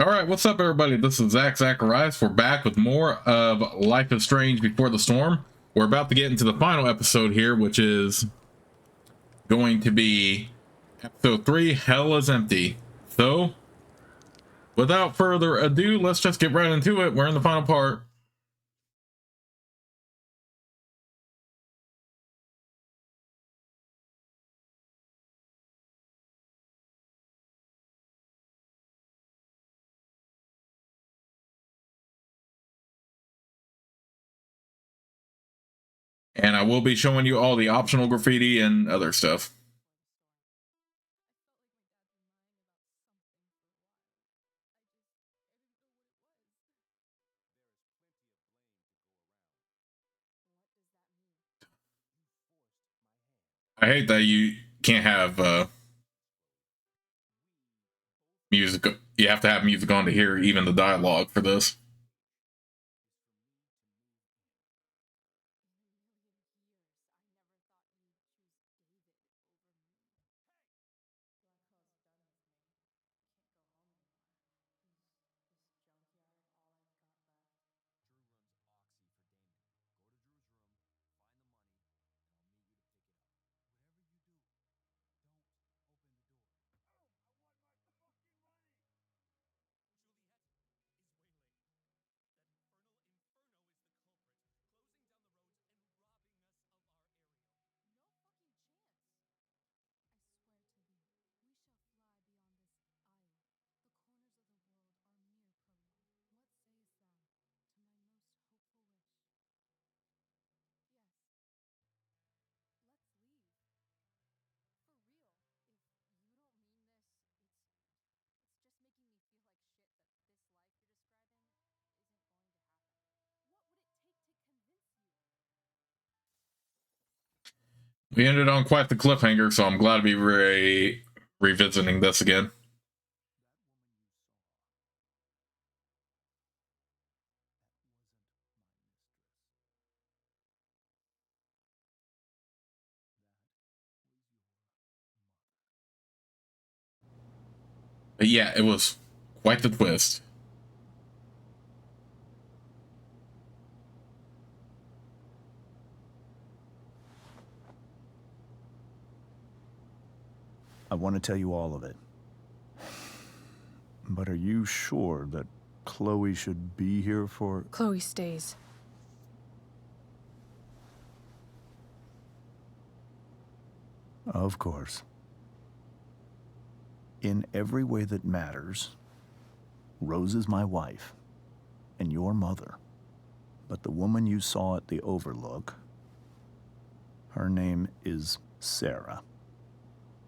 All right, what's up, everybody? This is Zach Zacharias. We're back with more of Life is Strange Before the Storm. We're about to get into the final episode here, which is going to be episode 3, Hell is Empty. So, without further ado, let's just get right into it. We're in the final part. And I will be showing you all the optional graffiti and other stuff. I hate that you can't have music. You have to have music on to hear even the dialogue for this. We ended on quite the cliffhanger, so I'm glad to be revisiting this again. But yeah, it was quite the twist. I want to tell you all of it. But are you sure that Chloe should be here for... Chloe stays. Of course. In every way that matters, Rose is my wife and your mother. But the woman you saw at the Overlook, her name is Sarah,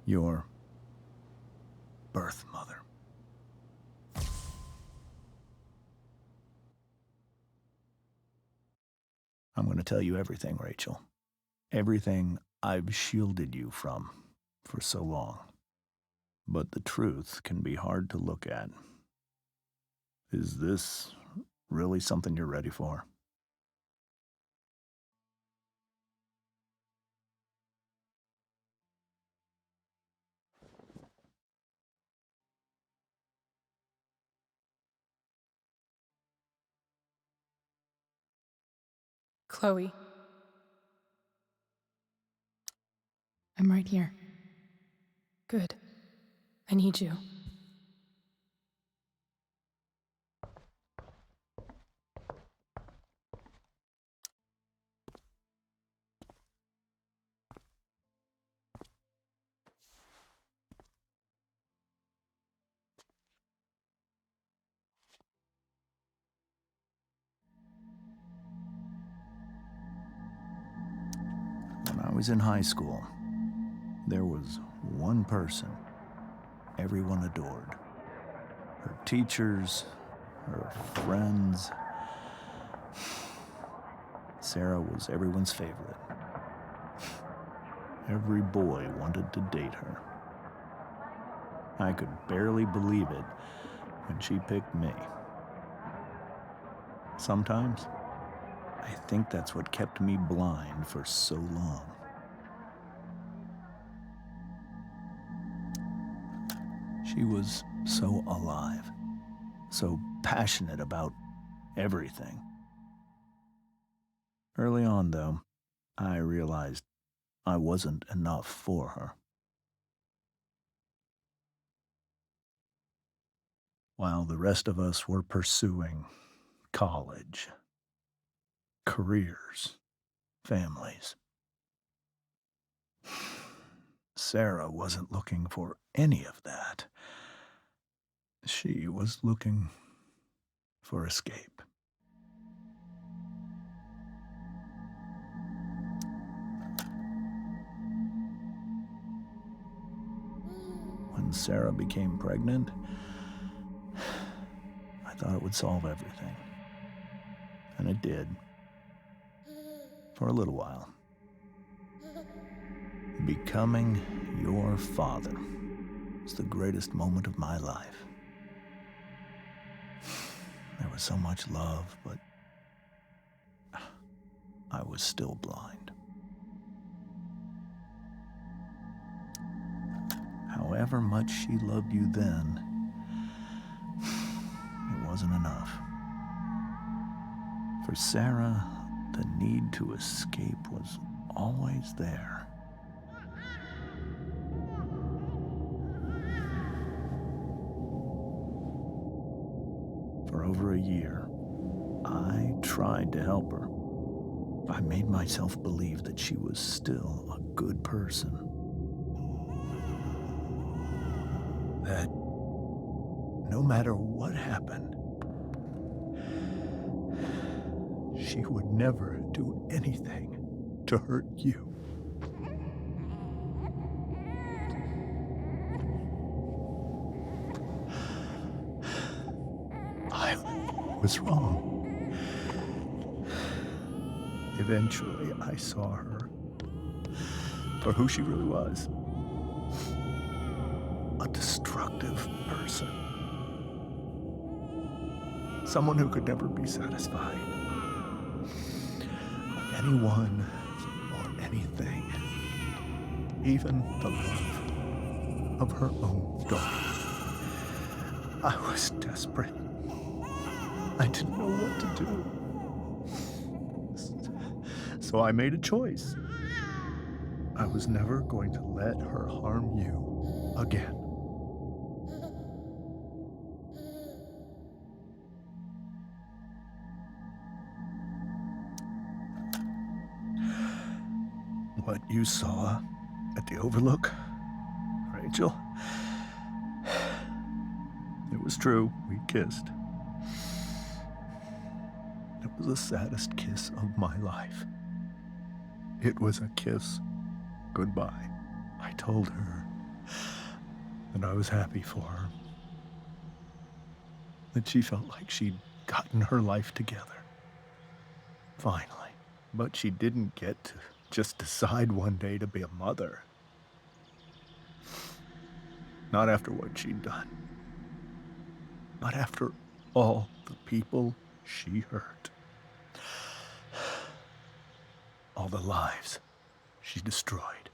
your birth mother. I'm going to tell you everything, Rachel. Everything I've shielded you from for so long. But the truth can be hard to look at. Is this really something you're ready for? Chloe. I'm right here. Good. I need you. When I was in high school, there was one person everyone adored. Her teachers, her friends. Sarah was everyone's favorite. Every boy wanted to date her. I could barely believe it when she picked me. Sometimes, I think that's what kept me blind for so long. She was so alive, so passionate about everything. Early on, though, I realized I wasn't enough for her. While the rest of us were pursuing college, careers, families, Sarah wasn't looking for any of that. She was looking for escape. When Sarah became pregnant, I thought it would solve everything. And it did. For a little while. Becoming your father was the greatest moment of my life. There was so much love, but I was still blind. However much she loved you then, it wasn't enough. For Sarah, the need to escape was always there. For over a year, I tried to help her. I made myself believe that she was still a good person. That no matter what happened, she would never do anything to hurt you. I was wrong. Eventually, I saw her for who she really was. A destructive person. Someone who could never be satisfied. With anyone or anything. Even the love of her own daughter. I was desperate. I didn't know what to do. So I made a choice. I was never going to let her harm you again. What you saw at the Overlook, Rachel, it was true. We kissed. It was the saddest kiss of my life. It was a kiss goodbye. I told her that I was happy for her. That she felt like she'd gotten her life together. Finally. But she didn't get to just decide one day to be a mother. Not after what she'd done. Not after all the people she hurt. All the lives she destroyed.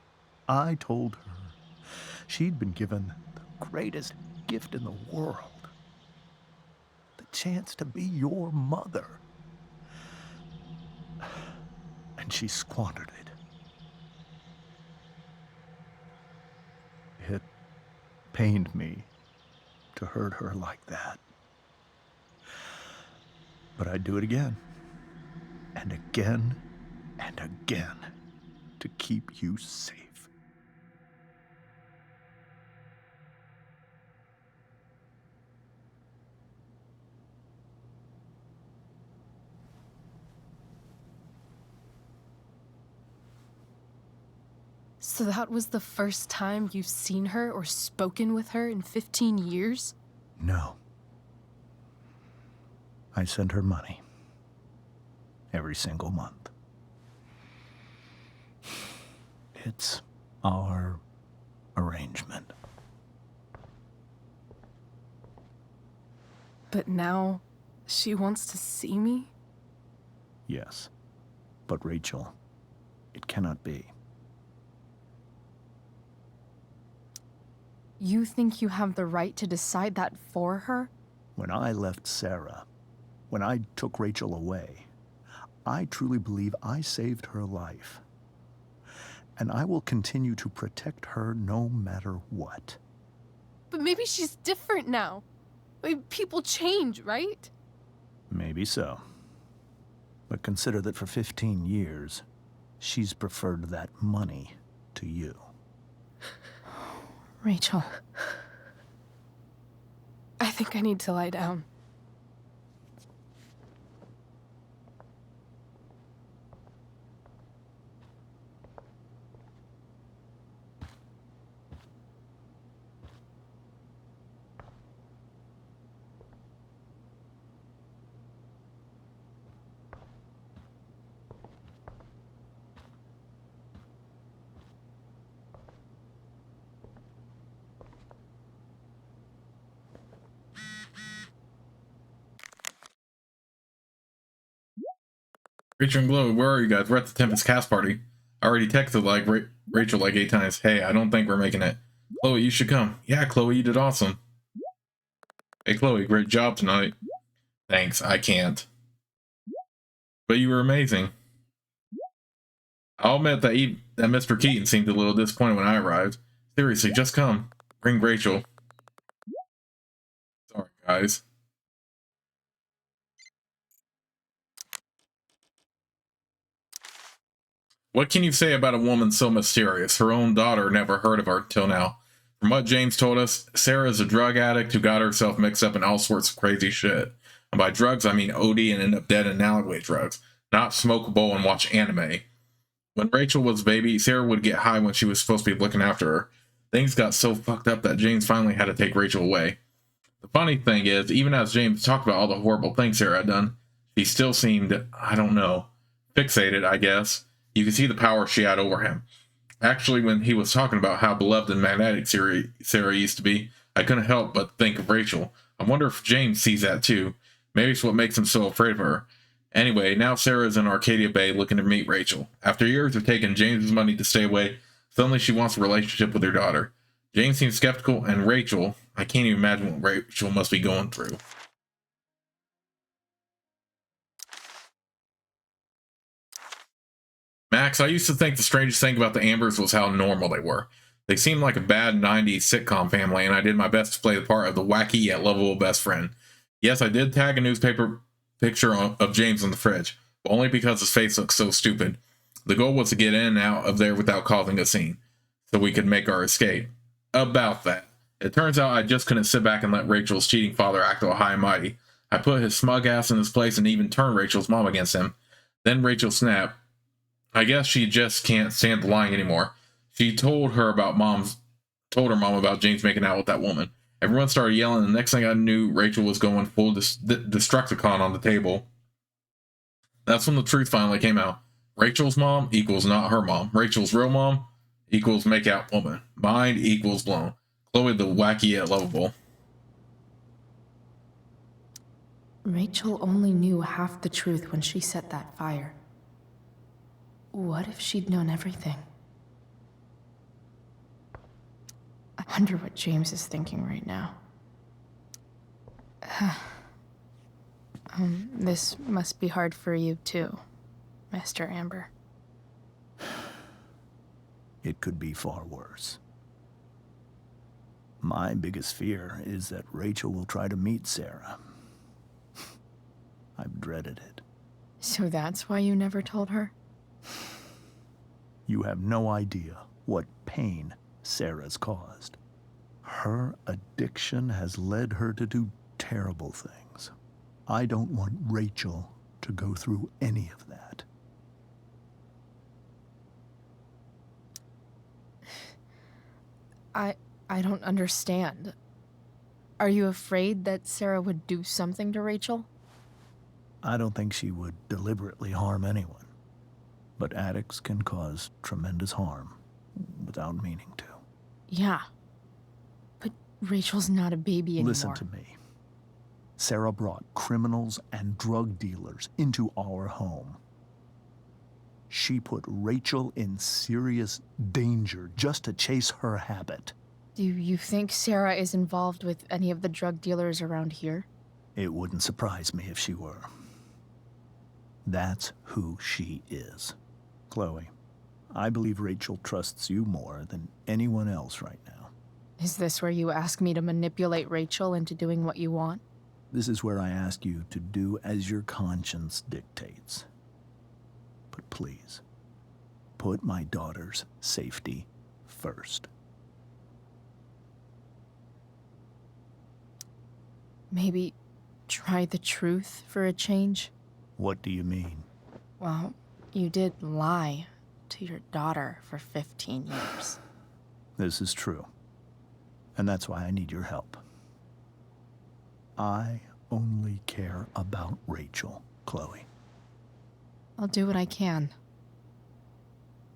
I told her she'd been given the greatest gift in the world. The chance to be your mother. And she squandered it. It pained me to hurt her like that. But I'd do it again. And again and again to keep you safe. So that was the first time you've seen her or spoken with her in 15 years? No. I sent her money. Every single month. It's our arrangement. But now, she wants to see me? Yes. But Rachel, it cannot be. You think you have the right to decide that for her? When I left Sarah, when I took Rachel away, I truly believe I saved her life. And I will continue to protect her no matter what. But maybe she's different now. People change, right? Maybe so. But consider that for 15 years, she's preferred that money to you. Rachel. I think I need to lie down. Rachel and Chloe, where are you guys? We're at the Tempest cast party. I already texted like Rachel like 8 times. Hey, I don't think we're making it. Chloe, you should come. Yeah, Chloe, you did awesome. Hey, Chloe, great job tonight. Thanks, I can't. But you were amazing. I'll admit that Mr. Keaton seemed a little disappointed when I arrived. Seriously, just come. Bring Rachel. Sorry, guys. What can you say about a woman so mysterious? Her own daughter never heard of her till now. From what James told us, Sarah is a drug addict who got herself mixed up in all sorts of crazy shit. And by drugs, I mean OD and end up dead in alleyway drugs, not smoke a bowl and watch anime. When Rachel was a baby, Sarah would get high when she was supposed to be looking after her. Things got so fucked up that James finally had to take Rachel away. The funny thing is, even as James talked about all the horrible things Sarah had done, she still seemed, I don't know, fixated, I guess. You could see the power she had over him. Actually, when he was talking about how beloved and magnetic Sarah used to be, I couldn't help but think of Rachel. I wonder if James sees that too. Maybe it's what makes him so afraid of her. Anyway, now Sarah's in Arcadia Bay looking to meet Rachel. After years of taking James's money to stay away, suddenly she wants a relationship with her daughter. James seems skeptical, and Rachel, I can't even imagine what Rachel must be going through. Max, I used to think the strangest thing about the Ambers was how normal they were. They seemed like a bad 90s sitcom family, and I did my best to play the part of the wacky yet lovable best friend. Yes, I did tag a newspaper picture of James on the fridge, but only because his face looked so stupid. The goal was to get in and out of there without causing a scene, so we could make our escape. About that. It turns out I just couldn't sit back and let Rachel's cheating father act all high and mighty. I put his smug ass in his place and even turned Rachel's mom against him. Then Rachel snapped. I guess she just can't stand the lying anymore. She told her mom about James making out with that woman. Everyone started yelling, and the next thing I knew, Rachel was going full Destructicon on the table. That's when the truth finally came out. Rachel's mom equals not her mom. Rachel's real mom equals make out woman. Mind equals blown. Chloe the wacky yet lovable. Rachel only knew half the truth when she set that fire. What if she'd known everything? I wonder what James is thinking right now. This must be hard for you too, Mr. Amber. It could be far worse. My biggest fear is that Rachel will try to meet Sarah. I've dreaded it. So that's why you never told her? You have no idea what pain Sarah's caused. Her addiction has led her to do terrible things. I don't want Rachel to go through any of that. I don't understand. Are you afraid that Sarah would do something to Rachel? I don't think she would deliberately harm anyone. But addicts can cause tremendous harm without meaning to. Yeah. But Rachel's not a baby anymore. Listen to me. Sarah brought criminals and drug dealers into our home. She put Rachel in serious danger just to chase her habit. Do you think Sarah is involved with any of the drug dealers around here? It wouldn't surprise me if she were. That's who she is. Chloe, I believe Rachel trusts you more than anyone else right now. Is this where you ask me to manipulate Rachel into doing what you want? This is where I ask you to do as your conscience dictates. But please, put my daughter's safety first. Maybe try the truth for a change? What do you mean? Well, you did lie to your daughter for 15 years. This is true. And that's why I need your help. I only care about Rachel, Chloe. I'll do what I can.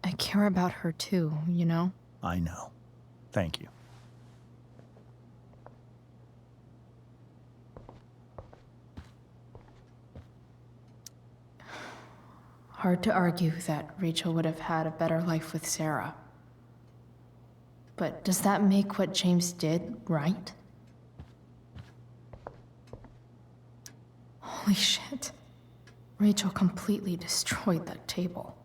I care about her too, you know? I know. Thank you. Hard to argue that Rachel would have had a better life with Sarah. But does that make what James did right? Holy shit. Rachel completely destroyed that table.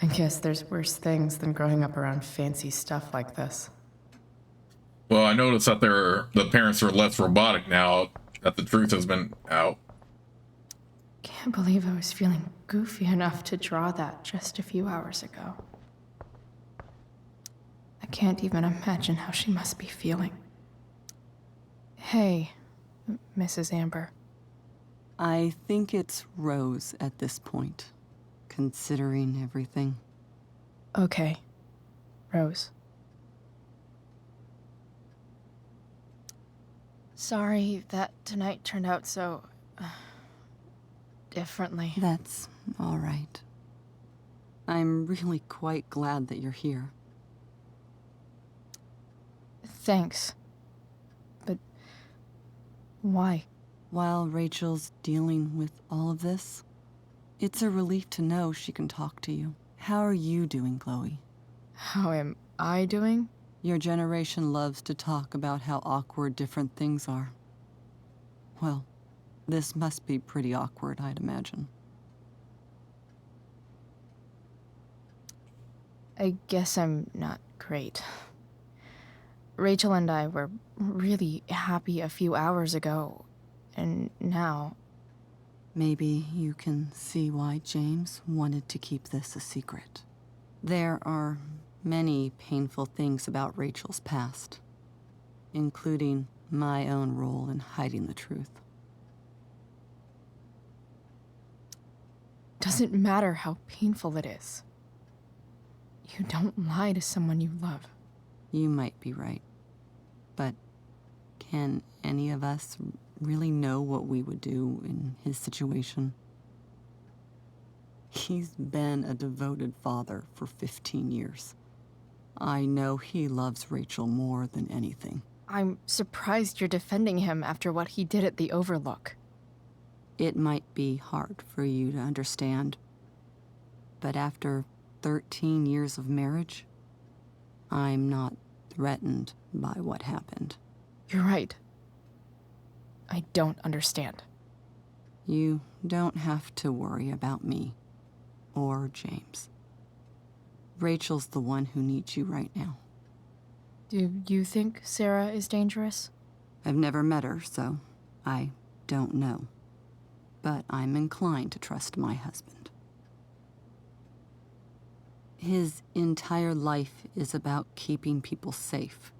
I guess there's worse things than growing up around fancy stuff like this. Well, I noticed that the parents are less robotic now that the truth has been out. Can't believe I was feeling goofy enough to draw that just a few hours ago. I can't even imagine how she must be feeling. Hey, Mrs. Amber. I think it's Rose at this point, considering everything. Okay, Rose. Sorry that tonight turned out so... differently. That's all right. I'm really quite glad that you're here. Thanks. But... why? While Rachel's dealing with all of this, it's a relief to know she can talk to you. How are you doing, Chloe? How am I doing? Your generation loves to talk about how awkward different things are. Well, this must be pretty awkward, I'd imagine. I guess I'm not great. Rachel and I were really happy a few hours ago, and now... Maybe you can see why James wanted to keep this a secret. There are many painful things about Rachel's past, including my own role in hiding the truth. Doesn't matter how painful it is. You don't lie to someone you love. You might be right, but can any of us really know what we would do in his situation? He's been a devoted father for 15 years. I know he loves Rachel more than anything. I'm surprised you're defending him after what he did at the Overlook. It might be hard for you to understand, but after 13 years of marriage, I'm not threatened by what happened. You're right. I don't understand. You don't have to worry about me or James. Rachel's the one who needs you right now. Do you think Sarah is dangerous? I've never met her, so I don't know. But I'm inclined to trust my husband. His entire life is about keeping people safe.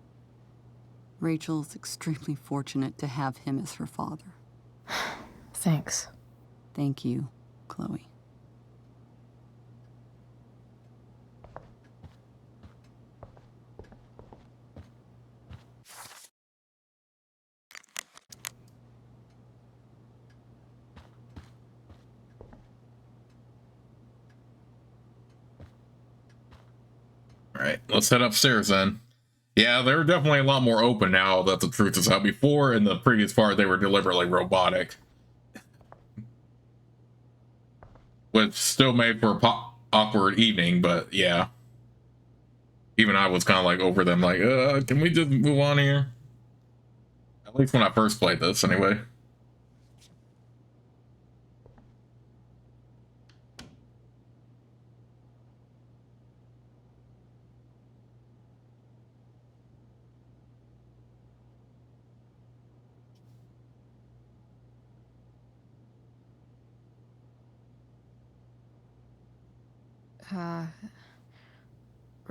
Rachel's extremely fortunate to have him as her father. Thanks. Thank you, Chloe. All right, let's head upstairs then. Yeah, they're definitely a lot more open now that the truth is out. Before, in the previous part, they were deliberately robotic. Which still made for a awkward evening, but yeah. Even I was kind of like over them, like, can we just move on here? At least when I first played this, anyway.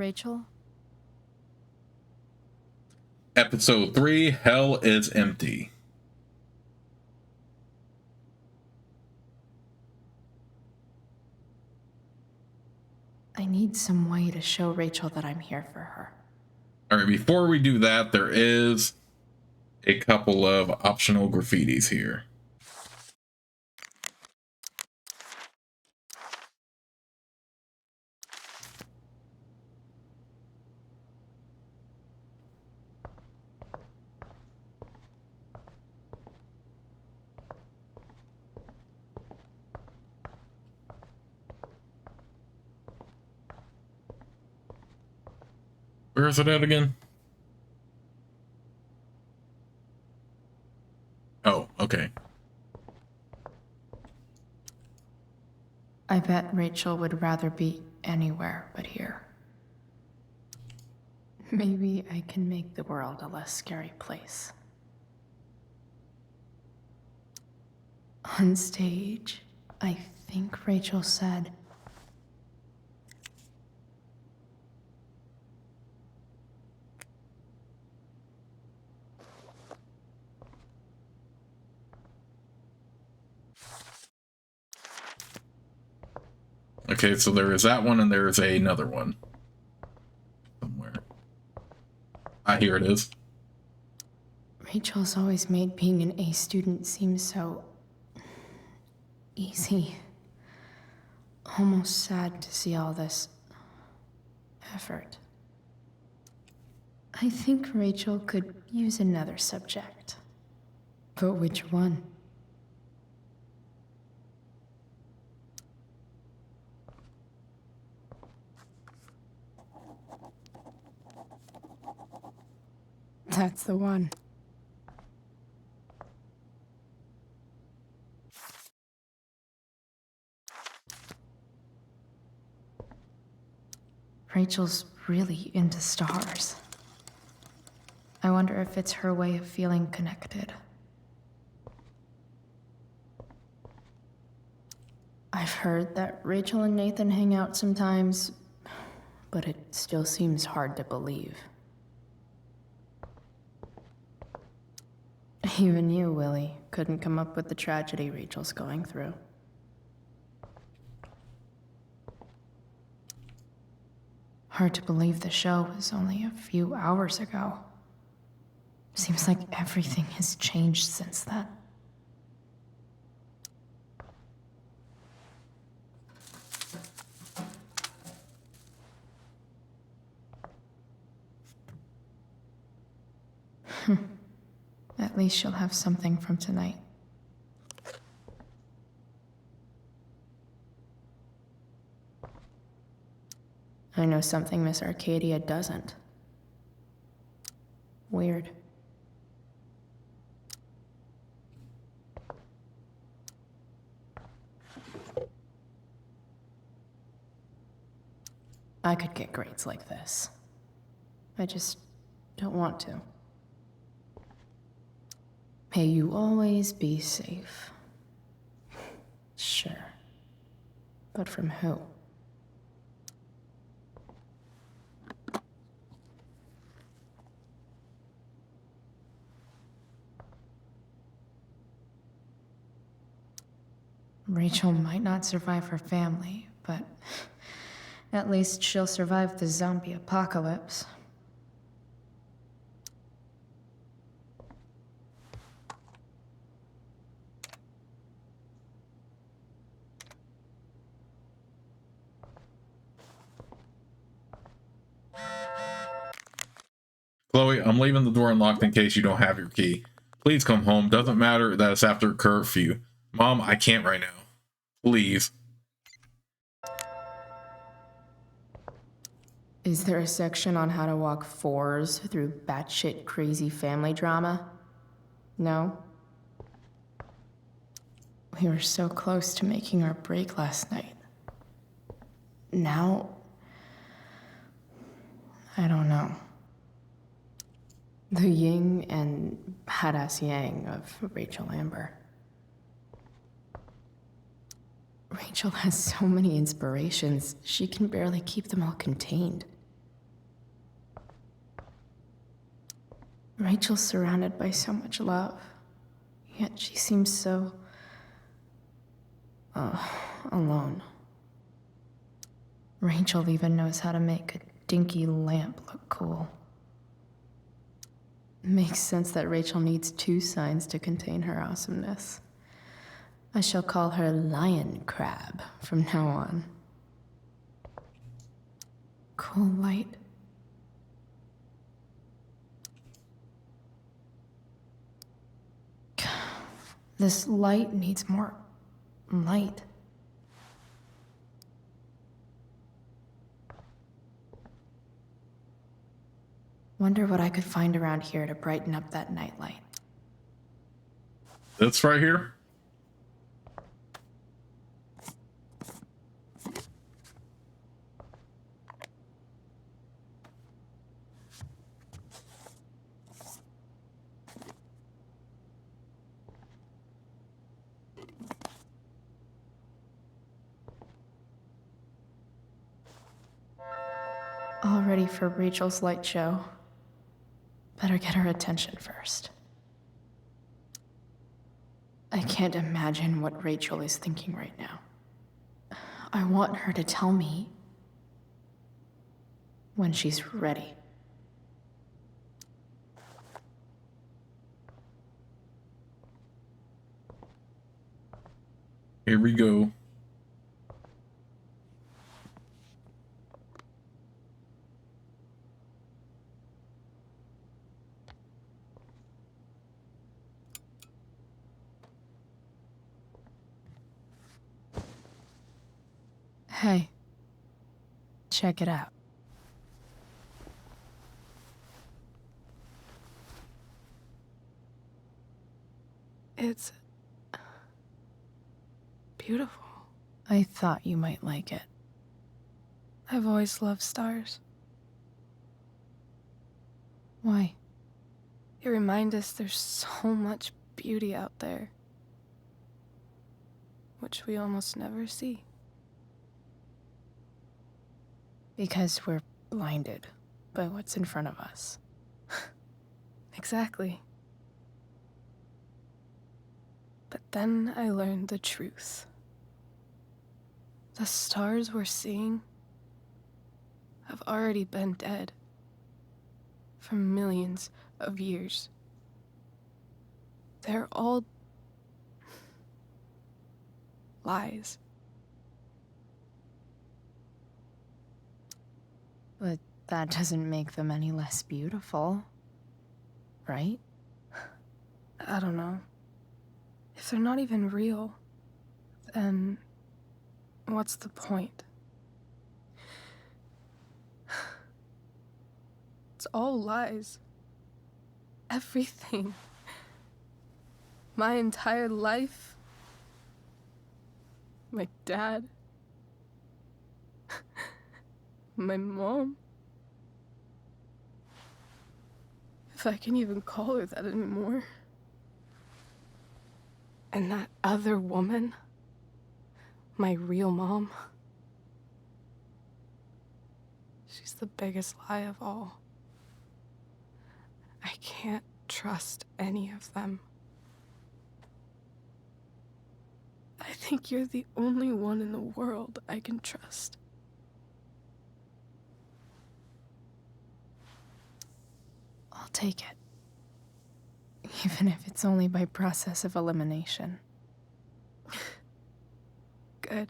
Rachel? Episode 3, Hell is Empty. I need some way to show Rachel that I'm here for her. All right, before we do that, there is a couple of optional graffitis here. Where is it at again? Oh, okay. I bet Rachel would rather be anywhere but here. Maybe I can make the world a less scary place. On stage, I think Rachel said, Okay, so there is that one, and there is another one somewhere. Ah, here it is. Rachel's always made being an A student seem so easy. Almost sad to see all this effort. I think Rachel could use another subject. But which one? That's the one. Rachel's really into stars. I wonder if it's her way of feeling connected. I've heard that Rachel and Nathan hang out sometimes, but it still seems hard to believe. Even you, Willie, couldn't come up with the tragedy Rachel's going through. Hard to believe the show was only a few hours ago. Seems like everything has changed since then. At least she'll have something from tonight. I know something Miss Arcadia doesn't. Weird. I could get grades like this. I just don't want to. May you always be safe. Sure. But from who? Rachel might not survive her family, but at least she'll survive the zombie apocalypse. Chloe, I'm leaving the door unlocked in case you don't have your key. Please come home. Doesn't matter that it's after curfew. Mom, I can't right now. Please. Is there a section on how to walk fours through batshit crazy family drama? No? We were so close to making our break last night. Now, I don't know. The yin and badass yang of Rachel Amber. Rachel has so many inspirations, she can barely keep them all contained. Rachel's surrounded by so much love, yet she seems so... alone. Rachel even knows how to make a dinky lamp look cool. Makes sense that Rachel needs 2 signs to contain her awesomeness. I shall call her Lion Crab from now on. Cool light. This light needs more light. Wonder what I could find around here to brighten up that nightlight. That's right here. All ready for Rachel's light show. Better get her attention first. I can't imagine what Rachel is thinking right now. I want her to tell me when she's ready. Here we go. Hey, check it out. It's beautiful. I thought you might like it. I've always loved stars. Why? They remind us there's so much beauty out there, which we almost never see. Because we're blinded by what's in front of us. Exactly. But then I learned the truth. The stars we're seeing have already been dead for millions of years. They're all lies. But that doesn't make them any less beautiful, right? I don't know. If they're not even real, then what's the point? It's all lies. Everything. My entire life. My dad. My mom. If I can even call her that anymore. And that other woman, my real mom, she's the biggest lie of all. I can't trust any of them. I think you're the only one in the world I can trust. I'll take it. Even if it's only by process of elimination. Good.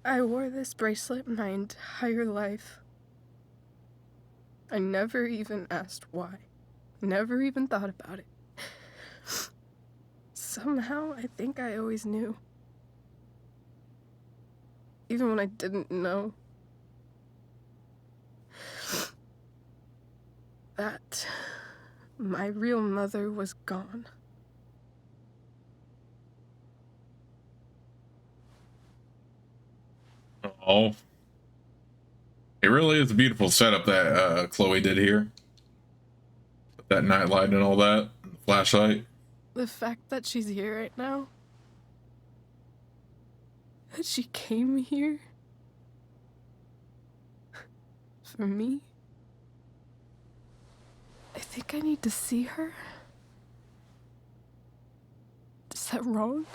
I wore this bracelet my entire life. I never even asked why. Never even thought about it. Somehow, I think I always knew. Even when I didn't know. that my real mother was gone. Oh, it really is a beautiful setup that Chloe did here. With that night light and all that, and the flashlight. The fact that she's here right now, that she came here for me. I think I need to see her. Is that wrong?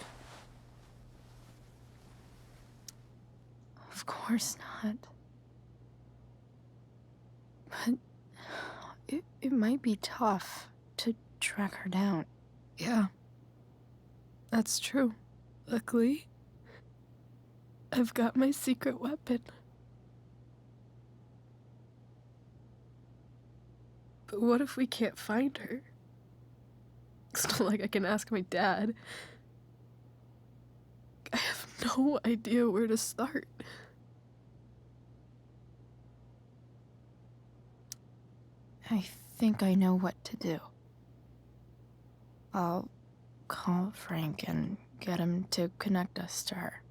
Of course not. But it might be tough to track her down. Yeah, that's true. Luckily, I've got my secret weapon. But what if we can't find her? It's not like I can ask my dad. I have no idea where to start. I think I know what to do. I'll call Frank and get him to connect us to her.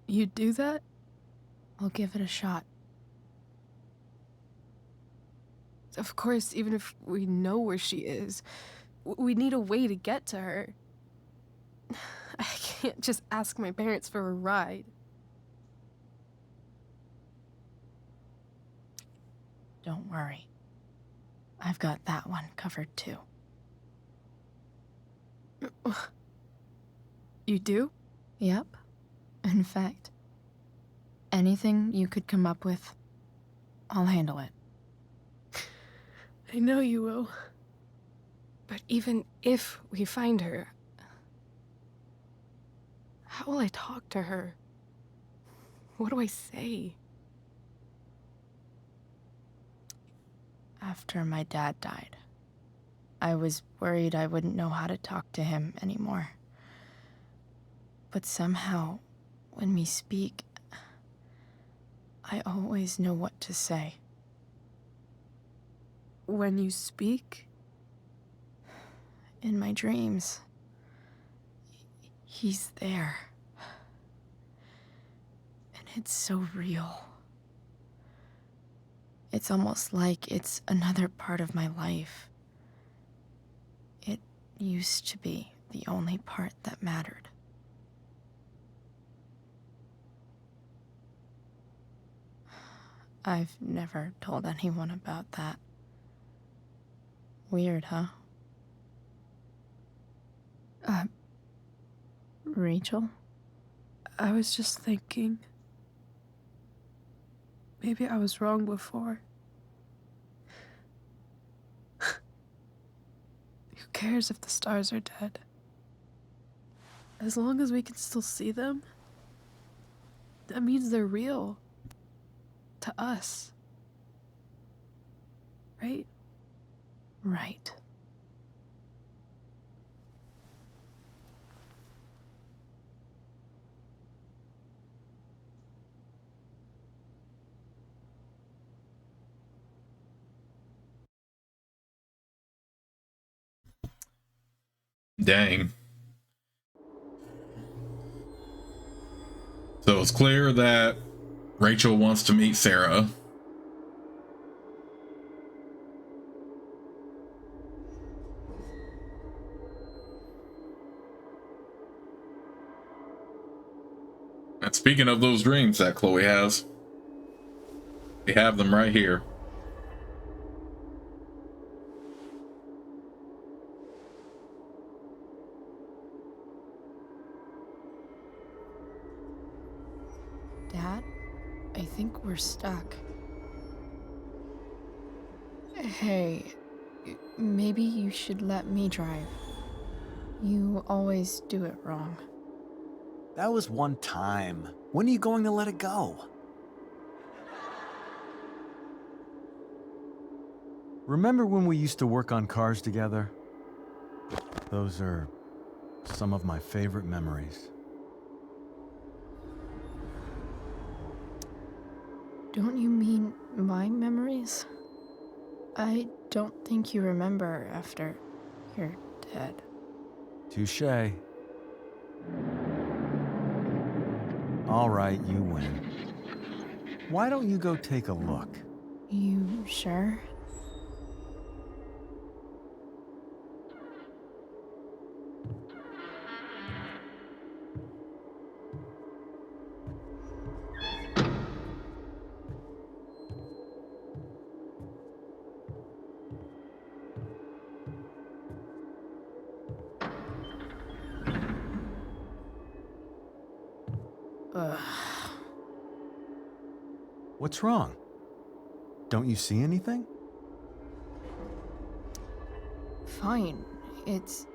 You'd do that? I'll give it a shot. Of course, even if we know where she is, we need a way to get to her. I can't just ask my parents for a ride. Don't worry. I've got that one covered too. You do? Yep. In fact, anything you could come up with, I'll handle it. I know you will. But even if we find her, how will I talk to her? What do I say? After my dad died, I was worried I wouldn't know how to talk to him anymore. But somehow, when we speak, I always know what to say. When you speak? In my dreams, he's there. And it's so real. It's almost like it's another part of my life. It used to be the only part that mattered. I've never told anyone about that. Weird, huh? Rachel? I was just thinking. Maybe I was wrong before. Who cares if the stars are dead? As long as we can still see them, that means they're real. To us. Right? Right. Dang. So it's clear that Rachel wants to meet Sarah. And speaking of those dreams that Chloe has, we have them right here. Dad, I think we're stuck. Hey, maybe you should let me drive. You always do it wrong. That was one time. When are you going to let it go? Remember when we used to work on cars together? Those are some of my favorite memories. Don't you mean my memories? I don't think you remember after you're dead. Touché. All right, you win. Why don't you go take a look? You sure? Ugh. What's wrong? Don't you see anything? Fine. It's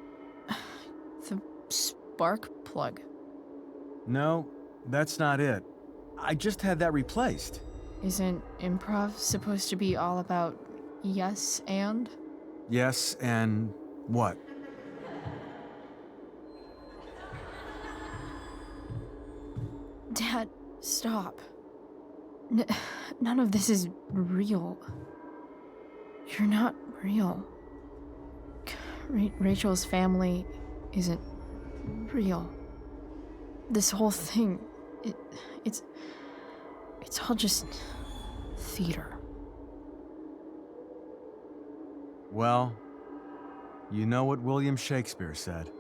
the spark plug. No, that's not it. I just had that replaced. Isn't improv supposed to be all about yes and? Yes, and what? Dad, stop. None of this is real. You're not real. Rachel's family isn't real. This whole thing, it's all just theater. Well, you know what William Shakespeare said.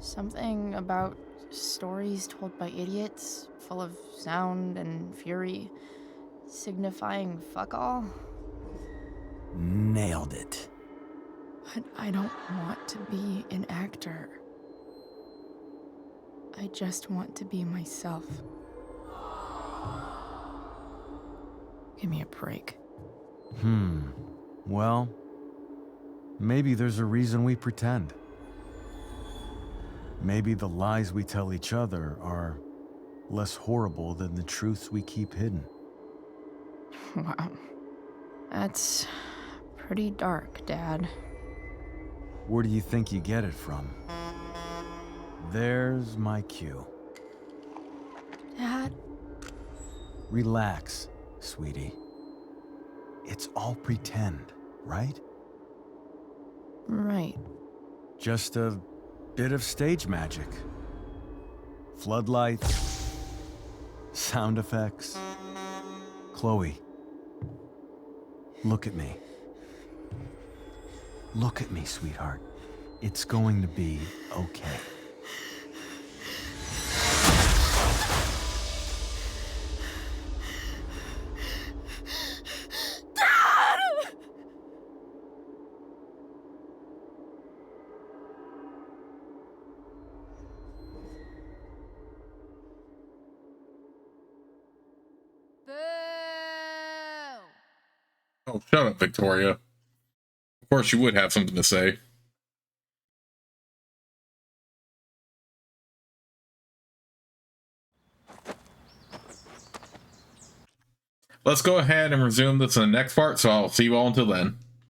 Something about stories told by idiots, full of sound and fury, signifying fuck all. Nailed it. But I don't want to be an actor. I just want to be myself. Give me a break. Well, maybe there's a reason we pretend. Maybe the lies we tell each other are less horrible than the truths we keep hidden. Wow. That's pretty dark, Dad. Where do you think you get it from? There's my cue. Dad? Relax, sweetie. It's all pretend, right? Right. Just a bit of stage magic. Floodlights, sound effects. Chloe, look at me. Look at me, sweetheart. It's going to be okay. Oh, shut up, Victoria. Of course you would have something to say. Let's go ahead and resume this in the next part, so I'll see you all until then.